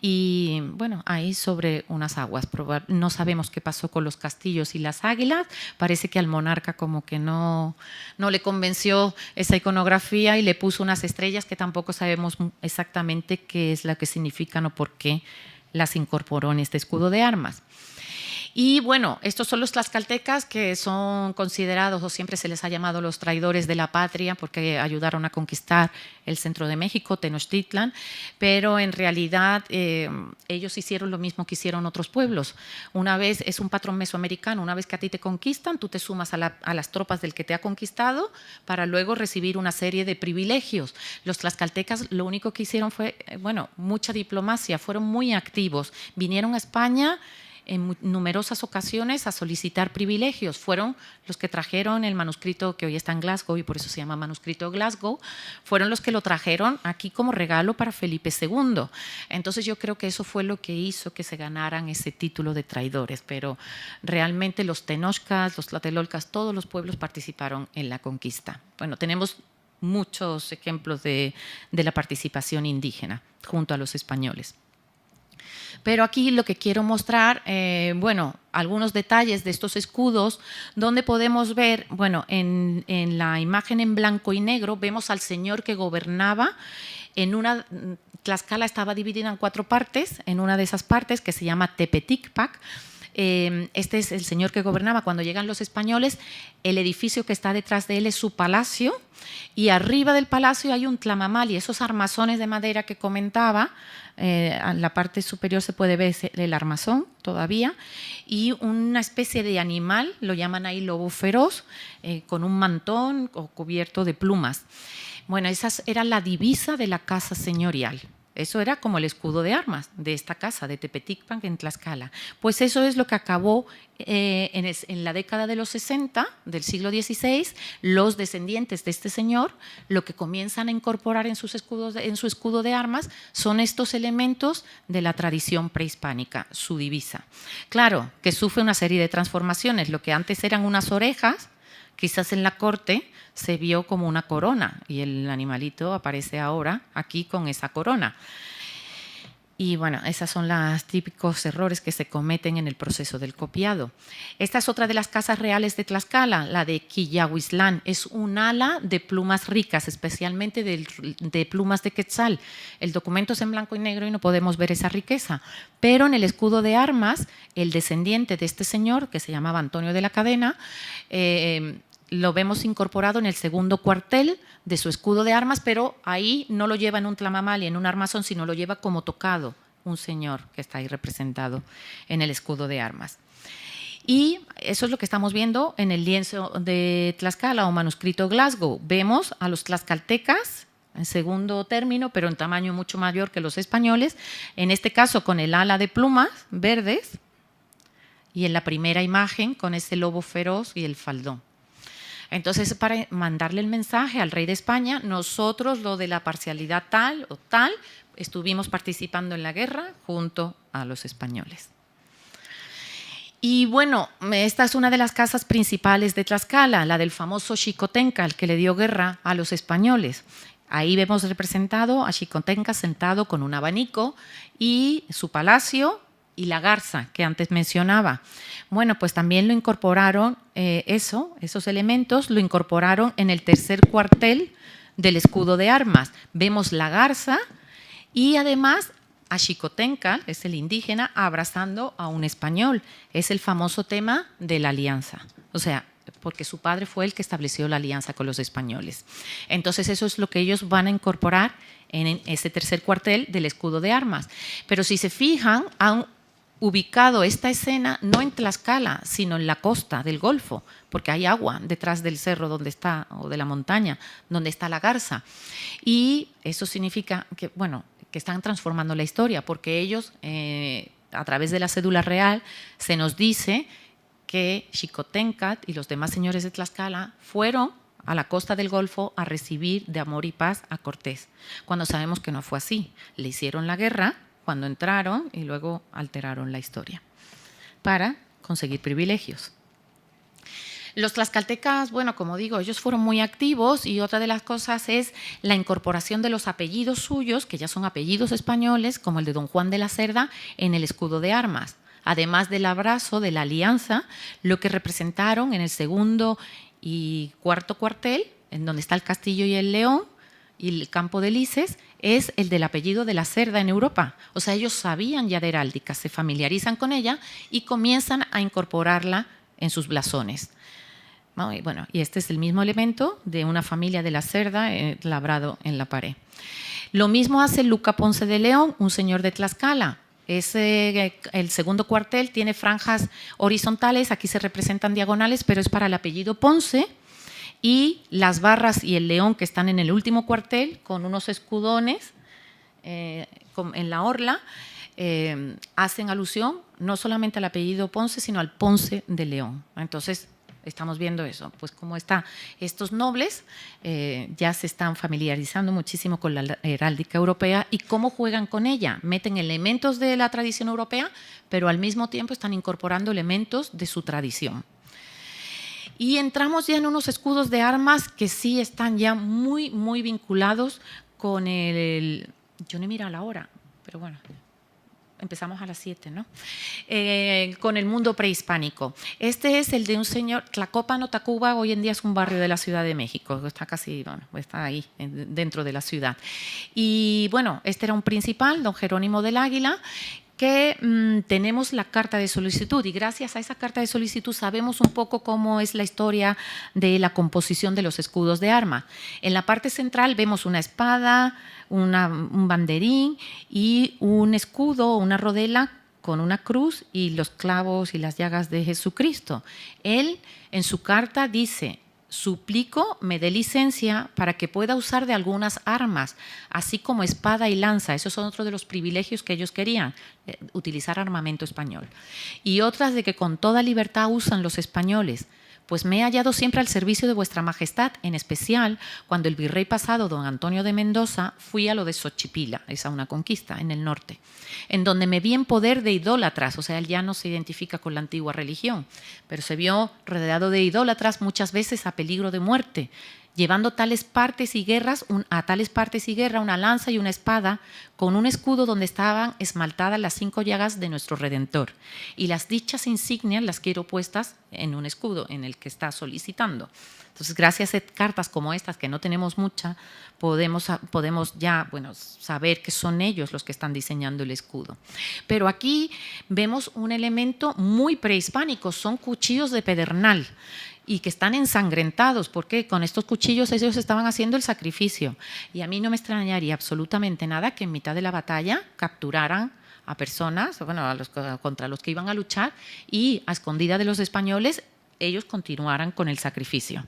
y bueno, ahí sobre unas aguas. No sabemos qué pasó con los castillos y las águilas, parece que al monarca como que no le convenció esa iconografía y le puso unas estrellas que tampoco sabemos exactamente qué es la que significan o por qué las incorporó en este escudo de armas. Y bueno, estos son los tlaxcaltecas que son considerados, o siempre se les ha llamado los traidores de la patria, porque ayudaron a conquistar el centro de México, Tenochtitlan, pero en realidad ellos hicieron lo mismo que hicieron otros pueblos. Una vez, es un patrón mesoamericano, una vez que a ti te conquistan, tú te sumas a las tropas del que te ha conquistado para luego recibir una serie de privilegios. Los tlaxcaltecas lo único que hicieron fue, bueno, mucha diplomacia, fueron muy activos, vinieron a España en numerosas ocasiones a solicitar privilegios. Fueron los que trajeron el manuscrito que hoy está en Glasgow y por eso se llama manuscrito Glasgow, fueron los que lo trajeron aquí como regalo para Felipe II. Entonces yo creo que eso fue lo que hizo que se ganaran ese título de traidores, pero realmente los tenochcas, los tlatelolcas, todos los pueblos participaron en la conquista. Bueno, tenemos muchos ejemplos de la participación indígena junto a los españoles. Pero aquí lo que quiero mostrar, bueno, algunos detalles de estos escudos, donde podemos ver, bueno, en la imagen en blanco y negro, vemos al señor que gobernaba en una… Tlaxcala estaba dividida en 4 partes, en una de esas partes que se llama Tepeticpac. Este es el señor que gobernaba. Cuando llegan los españoles, el edificio que está detrás de él es su palacio y arriba del palacio hay un tlamamali, esos armazones de madera que comentaba. En la parte superior se puede ver el armazón todavía y una especie de animal, lo llaman ahí lobo feroz, con un mantón o cubierto de plumas. Bueno, esa era la divisa de la casa señorial. Eso era como el escudo de armas de esta casa, de Tepeticpac en Tlaxcala. Pues eso es lo que acabó en la década de los 60 del siglo XVI, los descendientes de este señor, lo que comienzan a incorporar en su escudo de armas son estos elementos de la tradición prehispánica, su divisa. Claro, que sufre una serie de transformaciones. Lo que antes eran unas orejas, quizás en la corte se vio como una corona y el animalito aparece ahora aquí con esa corona. Y bueno, esos son los típicos errores que se cometen en el proceso del copiado. Esta es otra de las casas reales de Tlaxcala, la de Quillahuiztlán. Es un ala de plumas ricas, especialmente de plumas de quetzal. El documento es en blanco y negro y no podemos ver esa riqueza. Pero en el escudo de armas, el descendiente de este señor, que se llamaba Antonio de la Cadena, lo vemos incorporado en el segundo cuartel de su escudo de armas, pero ahí no lo lleva en un tlamamali, en un armazón, sino lo lleva como tocado, un señor que está ahí representado en el escudo de armas. Y eso es lo que estamos viendo en el lienzo de Tlaxcala o manuscrito Glasgow. Vemos a los tlaxcaltecas en segundo término, pero en tamaño mucho mayor que los españoles, en este caso con el ala de plumas verdes y en la primera imagen con ese lobo feroz y el faldón. Entonces, para mandarle el mensaje al rey de España, nosotros, lo de la parcialidad tal o tal, estuvimos participando en la guerra junto a los españoles. Y bueno, esta es una de las casas principales de Tlaxcala, la del famoso Xicotenca, el que le dio guerra a los españoles. Ahí vemos representado a Xicotenca sentado con un abanico y su palacio y la garza que antes mencionaba. Bueno, pues también lo incorporaron, esos elementos lo incorporaron en el tercer cuartel del escudo de armas. Vemos la garza y además a Xicotenca, es el indígena, abrazando a un español. Es el famoso tema de la alianza, o sea, porque su padre fue el que estableció la alianza con los españoles. Entonces eso es lo que ellos van a incorporar en ese tercer cuartel del escudo de armas. Pero si se fijan, han ubicado esta escena no en Tlaxcala, sino en la costa del Golfo, porque hay agua detrás del cerro donde está, o de la montaña, donde está la garza. Y eso significa que, bueno, que están transformando la historia, porque ellos, a través de la cédula real, se nos dice que Xicotencat y los demás señores de Tlaxcala fueron a la costa del Golfo a recibir de amor y paz a Cortés, cuando sabemos que no fue así. Le hicieron la guerra cuando entraron y luego alteraron la historia para conseguir privilegios. Los tlaxcaltecas, bueno, como digo, ellos fueron muy activos y otra de las cosas es la incorporación de los apellidos suyos, que ya son apellidos españoles, como el de don Juan de la Cerda, en el escudo de armas. Además del abrazo, de la alianza, lo que representaron en el segundo y cuarto cuartel, en donde está el castillo y el león, y el campo de lices es el del apellido de la Cerda en Europa. O sea, ellos sabían ya de heráldica, se familiarizan con ella y comienzan a incorporarla en sus blasones. ¿No? Y bueno, y este es el mismo elemento de una familia de la Cerda labrado en la pared. Lo mismo hace Luca Ponce de León, un señor de Tlaxcala. El segundo cuartel tiene franjas horizontales, aquí se representan diagonales, pero es para el apellido Ponce. Y las barras y el león que están en el último cuartel, con unos escudones en la orla, hacen alusión no solamente al apellido Ponce, sino al Ponce de León. Entonces, estamos viendo eso, pues como estos nobles ya se están familiarizando muchísimo con la heráldica europea y cómo juegan con ella. Meten elementos de la tradición europea, pero al mismo tiempo están incorporando elementos de su tradición. Y entramos ya en unos escudos de armas que sí están ya muy, muy vinculados con el… Yo no he mirado la hora, pero bueno, empezamos a las 7, ¿no? Con el mundo prehispánico. Este es el de un señor, Tlacopan o Tacuba, hoy en día es un barrio de la Ciudad de México, está casi, bueno, está ahí, dentro de la ciudad. Y bueno, este era un principal, don Jerónimo del Águila, que tenemos la carta de solicitud y gracias a esa carta de solicitud sabemos un poco cómo es la historia de la composición de los escudos de arma. En la parte central vemos una espada, un banderín y un escudo, una rodela con una cruz y los clavos y las llagas de Jesucristo. Él en su carta dice: suplico me dé licencia para que pueda usar de algunas armas, así como espada y lanza. Esos son otros de los privilegios que ellos querían, utilizar armamento español. Y otras de que con toda libertad usan los españoles. Pues me he hallado siempre al servicio de vuestra majestad, en especial cuando el virrey pasado, don Antonio de Mendoza, fui a lo de Xochipila, esa una conquista en el norte, en donde me vi en poder de idólatras, o sea, él ya no se identifica con la antigua religión, pero se vio rodeado de idólatras muchas veces a peligro de muerte, llevando a tales partes y guerra una lanza y una espada, con un escudo donde estaban esmaltadas las 5 llagas de nuestro Redentor. Y las dichas insignias las quiero puestas en un escudo en el que está solicitando. Entonces, gracias a cartas como estas, que no tenemos muchas, podemos ya saber que son ellos los que están diseñando el escudo. Pero aquí vemos un elemento muy prehispánico, son cuchillos de pedernal, y que están ensangrentados, porque con estos cuchillos ellos estaban haciendo el sacrificio. Y a mí no me extrañaría absolutamente nada que en mitad de la batalla capturaran a personas, contra los que iban a luchar, y a escondida de los españoles ellos continuaran con el sacrificio.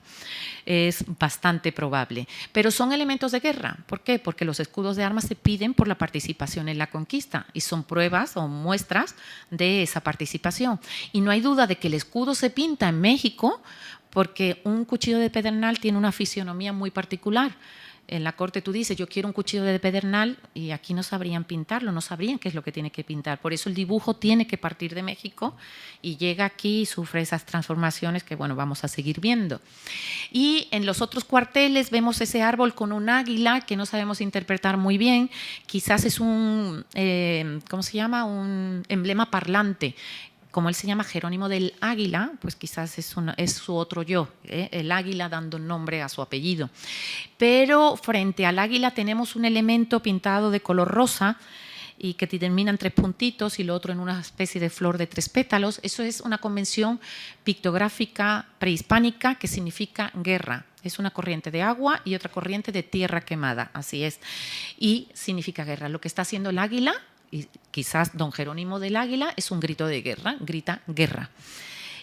Es bastante probable. Pero son elementos de guerra. ¿Por qué? Porque los escudos de armas se piden por la participación en la conquista y son pruebas o muestras de esa participación. Y no hay duda de que el escudo se pinta en México porque un cuchillo de pedernal tiene una fisionomía muy particular. En la corte tú dices, yo quiero un cuchillo de pedernal, y aquí no sabrían pintarlo, no sabrían qué es lo que tiene que pintar. Por eso el dibujo tiene que partir de México y llega aquí y sufre esas transformaciones que, bueno, vamos a seguir viendo. Y en los otros cuarteles vemos ese árbol con un águila que no sabemos interpretar muy bien. Quizás es un, ¿cómo se llama? Un emblema parlante. Como él se llama Jerónimo del Águila, pues quizás es su otro yo, el águila dando nombre a su apellido. Pero frente al águila tenemos un elemento pintado de color rosa y que termina en 3 puntitos y lo otro en una especie de flor de 3 pétalos. Eso es una convención pictográfica prehispánica que significa guerra. Es una corriente de agua y otra corriente de tierra quemada, así es. Y significa guerra. Lo que está haciendo el águila, y quizás don Jerónimo del Águila, es un grito de guerra, grita guerra.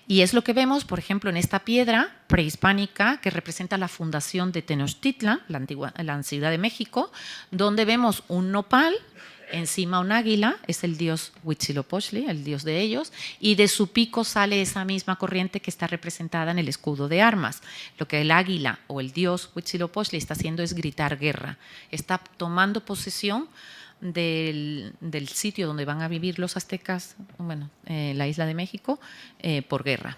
Y es lo que vemos, por ejemplo, en esta piedra prehispánica que representa la fundación de Tenochtitlan, la Ciudad de México, donde vemos un nopal, encima un águila, es el dios Huitzilopochtli, el dios de ellos, y de su pico sale esa misma corriente que está representada en el escudo de armas. Lo que el águila o el dios Huitzilopochtli está haciendo es gritar guerra, está tomando posesión del sitio donde van a vivir los aztecas, la isla de México, por guerra.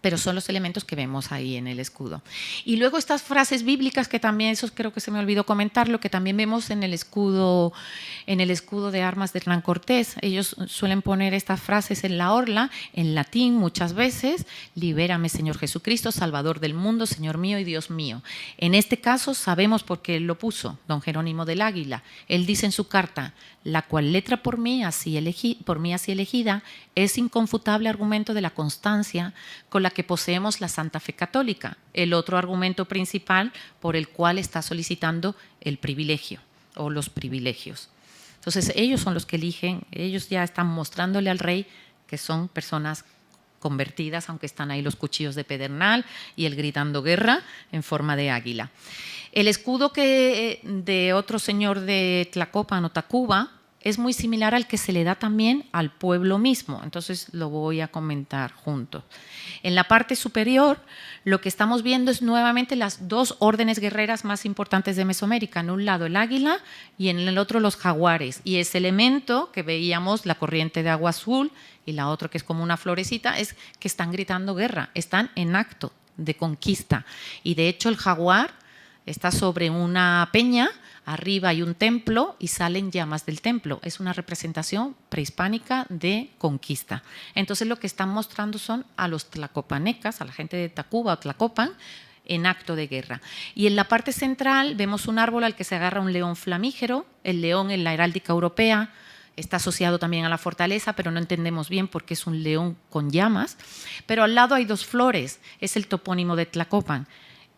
pero son los elementos que vemos ahí en el escudo. Y luego estas frases bíblicas, que también, eso creo que se me olvidó comentarlo, que también vemos en el escudo de armas de Hernán Cortés. Ellos suelen poner estas frases en la orla, en latín muchas veces: libérame, Señor Jesucristo, Salvador del mundo, Señor mío y Dios mío. En este caso sabemos por qué él lo puso, don Jerónimo del Águila. Él dice en su carta: la cual letra por mí así elegida es inconfutable argumento de la constancia con la que poseemos la Santa Fe Católica, el otro argumento principal por el cual está solicitando el privilegio o los privilegios. Entonces ellos son los que eligen, ellos ya están mostrándole al rey que son personas convertidas, aunque están ahí los cuchillos de pedernal y el gritando guerra en forma de águila. El escudo de otro señor de Tlacopan o Tacuba es muy similar al que se le da también al pueblo mismo, entonces lo voy a comentar juntos. En la parte superior lo que estamos viendo es nuevamente las dos órdenes guerreras más importantes de Mesoamérica, en un lado el águila y en el otro los jaguares, y ese elemento que veíamos, la corriente de agua azul, y la otra que es como una florecita, es que están gritando guerra, están en acto de conquista, y de hecho el jaguar está sobre una peña, arriba hay un templo y salen llamas del templo. Es una representación prehispánica de conquista. Entonces lo que están mostrando son a los tlacopanecas, a la gente de Tacuba o Tlacopan, en acto de guerra. Y en la parte central vemos un árbol al que se agarra un león flamígero. El león en la heráldica europea está asociado también a la fortaleza, pero no entendemos bien por qué es un león con llamas. Pero al lado hay dos flores, es el topónimo de Tlacopan.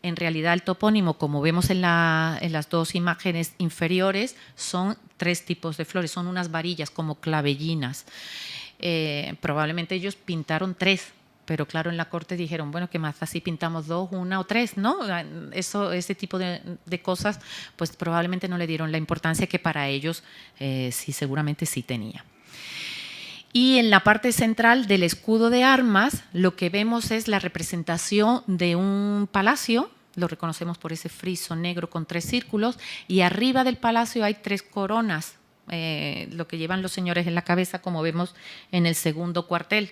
En realidad el topónimo, como vemos en las dos imágenes inferiores, son tres tipos de flores, son unas varillas como clavellinas. Probablemente ellos pintaron tres, pero claro, en la corte dijeron, bueno, ¿qué más? Así pintamos dos, una o tres, ¿no? Ese tipo de cosas, pues probablemente no le dieron la importancia que para ellos sí, seguramente sí tenía. Y en la parte central del escudo de armas lo que vemos es la representación de un palacio, lo reconocemos por ese friso negro con tres círculos, y arriba del palacio hay tres coronas, lo que llevan los señores en la cabeza, como vemos en el segundo cuartel.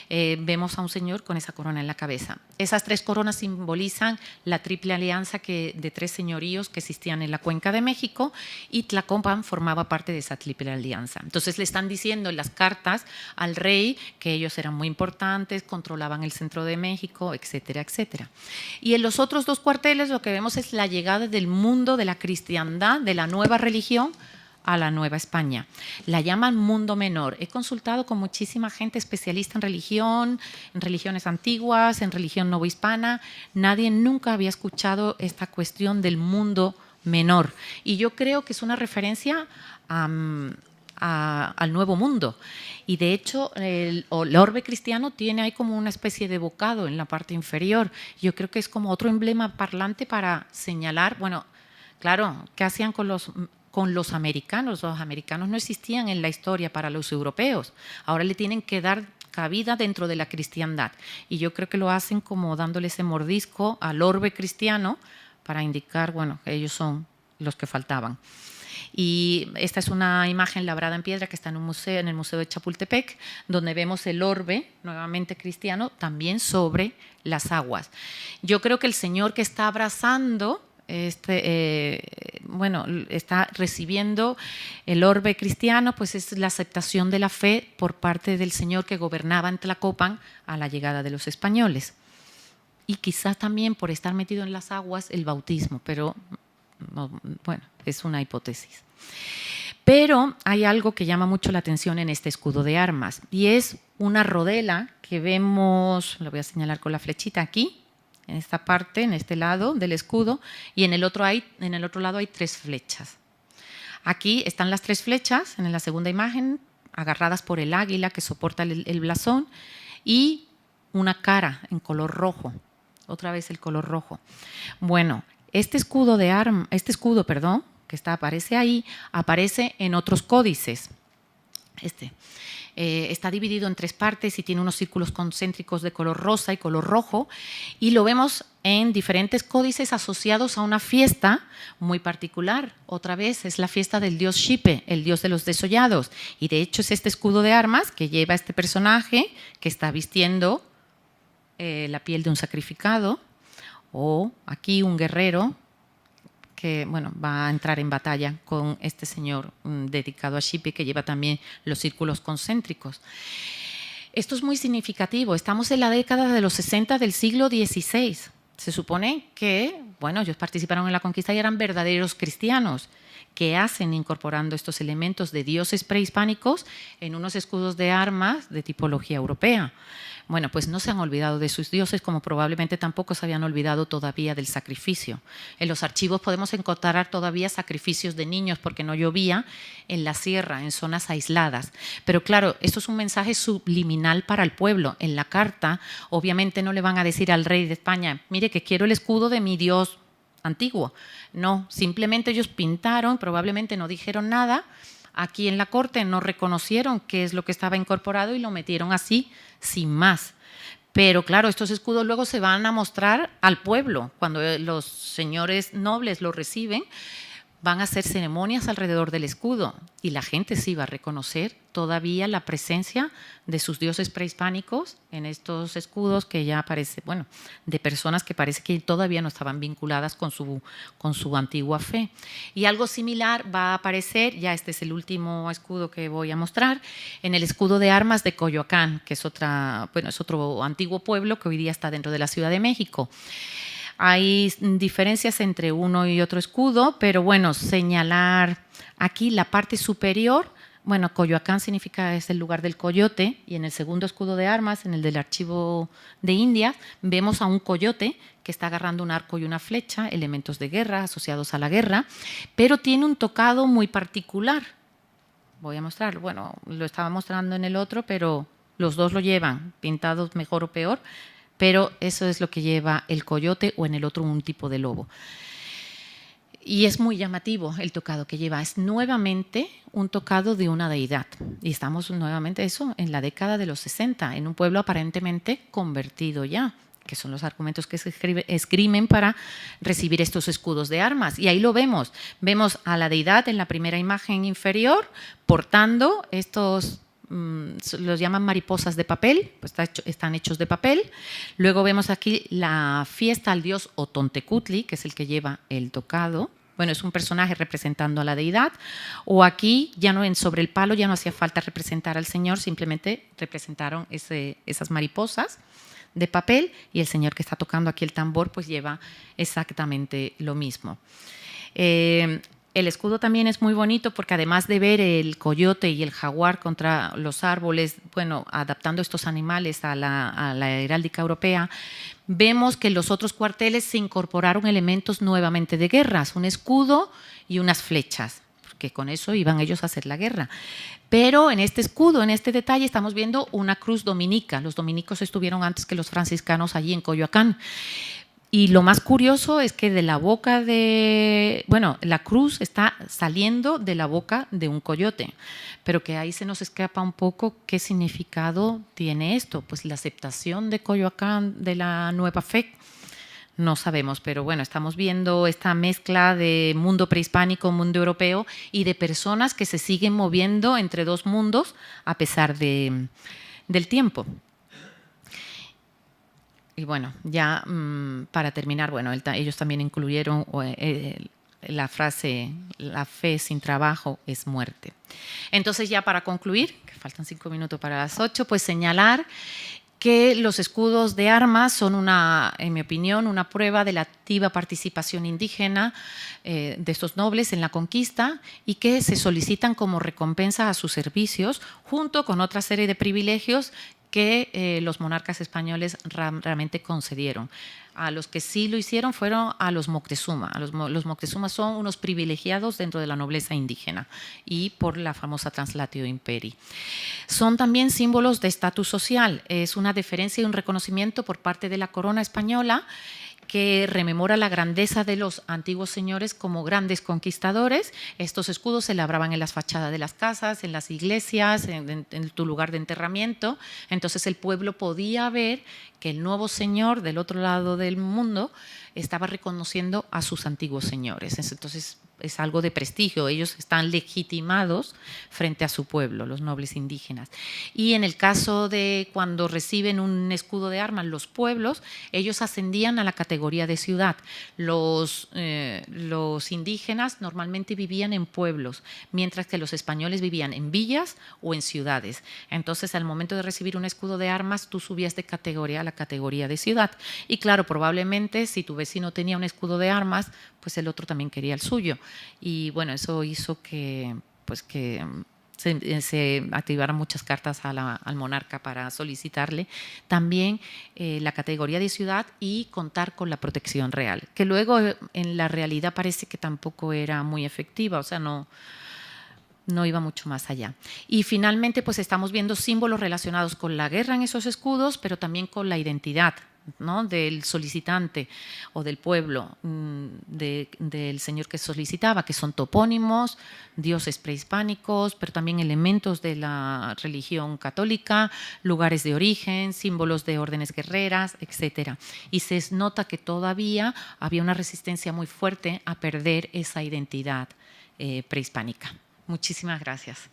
Vemos a un señor con esa corona en la cabeza. Esas tres coronas simbolizan la triple alianza de tres señoríos que existían en la Cuenca de México, y Tlacopan formaba parte de esa triple alianza. Entonces le están diciendo en las cartas al rey que ellos eran muy importantes, controlaban el centro de México, etcétera, etcétera. Y en los otros dos cuarteles lo que vemos es la llegada del mundo de la cristiandad, de la nueva religión, a la Nueva España. La llaman mundo menor. He consultado con muchísima gente especialista en religiones antiguas, en religión novohispana. Nadie nunca había escuchado esta cuestión del mundo menor. Y yo creo que es una referencia al nuevo mundo. Y de hecho, el orbe cristiano tiene ahí como una especie de bocado en la parte inferior. Yo creo que es como otro emblema parlante para señalar, bueno, claro, ¿qué hacían con los americanos? Los americanos no existían en la historia para los europeos. Ahora le tienen que dar cabida dentro de la cristiandad. Y yo creo que lo hacen como dándole ese mordisco al orbe cristiano para indicar, bueno, que ellos son los que faltaban. Y esta es una imagen labrada en piedra que está en un museo, en el Museo de Chapultepec, donde vemos el orbe, nuevamente cristiano, también sobre las aguas. Yo creo que el señor que está abrazando está recibiendo el orbe cristiano, pues es la aceptación de la fe por parte del señor que gobernaba en Tlacopan a la llegada de los españoles. Y quizás también por estar metido en las aguas el bautismo, pero bueno, es una hipótesis. Pero hay algo que llama mucho la atención en este escudo de armas, y es una rodela que vemos, lo voy a señalar con la flechita aquí, en esta parte, en este lado del escudo, y en el otro lado hay tres flechas. Aquí están las tres flechas, en la segunda imagen, agarradas por el águila que soporta el blasón, y una cara en color rojo, otra vez el color rojo. Bueno, este escudo que aparece ahí, aparece en otros códices. Está dividido en tres partes y tiene unos círculos concéntricos de color rosa y color rojo, y lo vemos en diferentes códices asociados a una fiesta muy particular. Otra vez es la fiesta del dios Xipe, el dios de los desollados, y de hecho es este escudo de armas que lleva este personaje que está vistiendo la piel de un sacrificado, o aquí un guerrero que bueno, va a entrar en batalla con este señor dedicado a Xipe, que lleva también los círculos concéntricos. Esto es muy significativo. Estamos en la década de los 60 del siglo XVI. Se supone que, bueno, ellos participaron en la conquista y eran verdaderos cristianos. ¿Qué hacen incorporando estos elementos de dioses prehispánicos en unos escudos de armas de tipología europea? Bueno, pues no se han olvidado de sus dioses, como probablemente tampoco se habían olvidado todavía del sacrificio. En los archivos podemos encontrar todavía sacrificios de niños porque no llovía en la sierra, en zonas aisladas. Pero claro, esto es un mensaje subliminal para el pueblo. En la carta, obviamente no le van a decir al rey de España, mire que quiero el escudo de mi dios antiguo. No, simplemente ellos pintaron, probablemente no dijeron nada. Aquí en la corte no reconocieron qué es lo que estaba incorporado y lo metieron así, sin más. Pero claro, estos escudos luego se van a mostrar al pueblo. Cuando los señores nobles lo reciben, van a hacer ceremonias alrededor del escudo y la gente sí va a reconocer todavía la presencia de sus dioses prehispánicos en estos escudos que ya aparece, bueno, de personas que parece que todavía no estaban vinculadas con su antigua fe. Y algo similar va a aparecer, ya este es el último escudo que voy a mostrar, en el escudo de armas de Coyoacán, que es otro antiguo pueblo que hoy día está dentro de la Ciudad de México. Hay diferencias entre uno y otro escudo, pero bueno, señalar aquí la parte superior. Bueno, Coyoacán es el lugar del coyote, y en el segundo escudo de armas, en el del archivo de Indias, vemos a un coyote que está agarrando un arco y una flecha, elementos de guerra asociados a la guerra, pero tiene un tocado muy particular. Voy a mostrarlo, bueno, lo estaba mostrando en el otro, pero los dos lo llevan, pintados mejor o peor, pero eso es lo que lleva el coyote, o en el otro un tipo de lobo. Y es muy llamativo el tocado que lleva. Es nuevamente un tocado de una deidad. Y estamos nuevamente en la década de los 60, en un pueblo aparentemente convertido ya, que son los argumentos que se esgrimen para recibir estos escudos de armas. Y ahí lo vemos. Vemos a la deidad en la primera imagen inferior portando estos, los llaman mariposas de papel, pues están hechos de papel. Luego vemos aquí la fiesta al dios Otontecutli, que es el que lleva el tocado. Bueno, es un personaje representando a la deidad. O aquí, ya no sobre el palo, ya no hacía falta representar al señor, simplemente representaron esas mariposas de papel, y el señor que está tocando aquí el tambor pues lleva exactamente lo mismo. El escudo también es muy bonito porque además de ver el coyote y el jaguar contra los árboles, bueno, adaptando estos animales a la heráldica europea, vemos que en los otros cuarteles se incorporaron elementos nuevamente de guerras, un escudo y unas flechas, porque con eso iban ellos a hacer la guerra. Pero en este escudo, en este detalle, estamos viendo una cruz dominica. Los dominicos estuvieron antes que los franciscanos allí en Coyoacán. Y lo más curioso es que de la boca la cruz está saliendo de la boca de un coyote, pero que ahí se nos escapa un poco qué significado tiene esto. Pues la aceptación de Coyoacán de la nueva fe, no sabemos, pero bueno, estamos viendo esta mezcla de mundo prehispánico, mundo europeo, y de personas que se siguen moviendo entre dos mundos a pesar del tiempo. Y bueno, ya para terminar, bueno, ellos también incluyeron la frase, la fe sin trabajo es muerte. Entonces, ya para concluir, que faltan 5 minutos para las 8, pues señalar que los escudos de armas son en mi opinión, una prueba de la activa participación indígena de estos nobles en la conquista, y que se solicitan como recompensa a sus servicios, junto con otra serie de privilegios que los monarcas españoles realmente concedieron. A los que sí lo hicieron fueron a los Moctezuma. Los Moctezuma son unos privilegiados dentro de la nobleza indígena, y por la famosa Translatio Imperii. Son también símbolos de estatus social. Es una deferencia y un reconocimiento por parte de la corona española, que rememora la grandeza de los antiguos señores como grandes conquistadores. Estos escudos se labraban en las fachadas de las casas, en las iglesias, en tu lugar de enterramiento. Entonces el pueblo podía ver que el nuevo señor del otro lado del mundo estaba reconociendo a sus antiguos señores. Entonces es algo de prestigio, ellos están legitimados frente a su pueblo, los nobles indígenas. Y en el caso de cuando reciben un escudo de armas los pueblos, ellos ascendían a la categoría de ciudad. Los indígenas normalmente vivían en pueblos, mientras que los españoles vivían en villas o en ciudades. Entonces, al momento de recibir un escudo de armas, tú subías de categoría a la categoría de ciudad. Y claro, probablemente si tu vecino tenía un escudo de armas, pues el otro también quería el suyo. Y bueno, eso hizo que, pues se activaran muchas cartas al monarca para solicitarle también la categoría de ciudad y contar con la protección real, que luego en la realidad parece que tampoco era muy efectiva, o sea, no iba mucho más allá. Y finalmente, pues estamos viendo símbolos relacionados con la guerra en esos escudos, pero también con la identidad, ¿no?, del solicitante o del pueblo, del señor que solicitaba, que son topónimos, dioses prehispánicos, pero también elementos de la religión católica, lugares de origen, símbolos de órdenes guerreras, etcétera. Y se nota que todavía había una resistencia muy fuerte a perder esa identidad prehispánica. Muchísimas gracias.